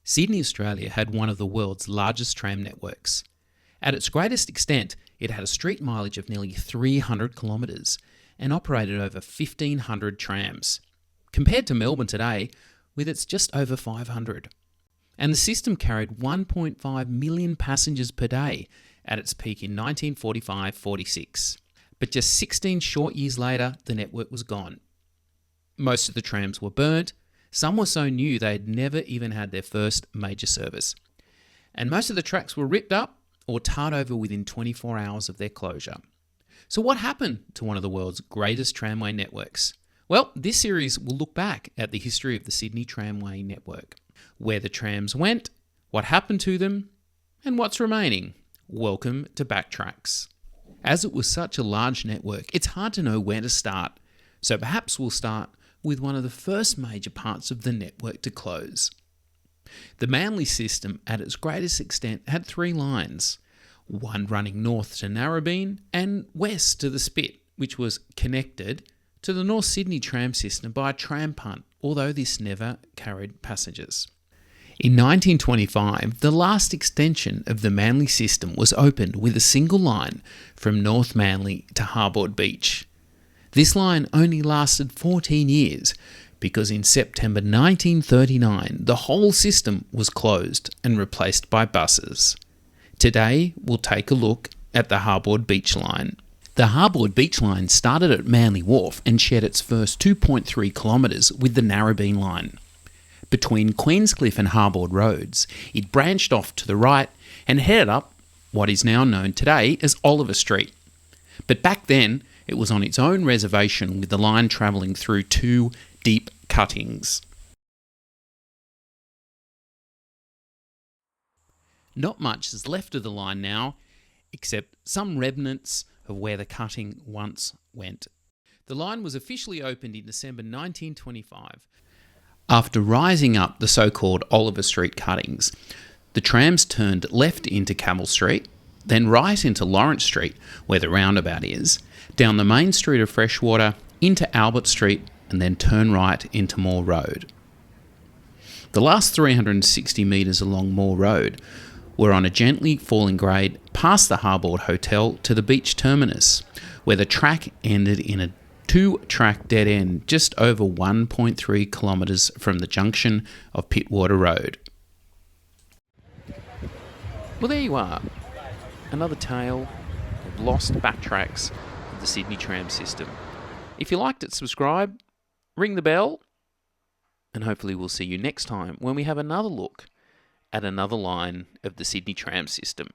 Sydney, Australia had one of the world's largest tram networks. At its greatest extent, it had a street mileage of nearly 300 kilometres and operated over 1,500 trams, compared to Melbourne today with its just over 500. And the system carried 1.5 million passengers per day at its peak in 1945-46. But just 16 short years later, the network was gone. Most of the trams were burnt. Some were so new they had never even had their first major service. And most of the tracks were ripped up or tarred over within 24 hours of their closure. So what happened to one of the world's greatest tramway networks? Well, this series will look back at the history of the Sydney Tramway Network, where the trams went, what happened to them, and what's remaining. Welcome to BackTracks. As it was such a large network, it's hard to know where to start. So perhaps we'll start with one of the first major parts of the network to close. The Manly system, at its greatest extent, had 3 lines, one running north to Narrabeen and west to the Spit, which was connected to the North Sydney tram system by a tram punt, although this never carried passengers. In 1925, the last extension of the Manly system was opened with a single line from North Manly to Harbord Beach. This line only lasted 14 years because in September 1939, the whole system was closed and replaced by buses. Today, we'll take a look at the Harbord Beach line. The Harbord Beach line started at Manly Wharf and shared its first 2.3 kilometres with the Narrabeen line. Between Queenscliff and Harbord Roads, it branched off to the right and headed up what is now known today as Oliver Street. But back then, it was on its own reservation with the line travelling through 2 deep cuttings. Not much is left of the line now, except some remnants of where the cutting once went. The line was officially opened in December 1925. After rising up the so-called Oliver Street cuttings, the trams turned left into Cavill Street, then right into Lawrence Street, where the roundabout is, down the main street of Freshwater, into Albert Street, and then turn right into Moore Road. The last 360 metres along Moore Road were on a gently falling grade past the Harbord Hotel to the beach terminus, where the track ended in a 2-track dead end just over 1.3 kilometres from the junction of Pittwater Road. Well, there you are. Another tale of lost backtracks of the Sydney tram system. If you liked it, subscribe, ring the bell, and hopefully we'll see you next time when we have another look at another line of the Sydney tram system.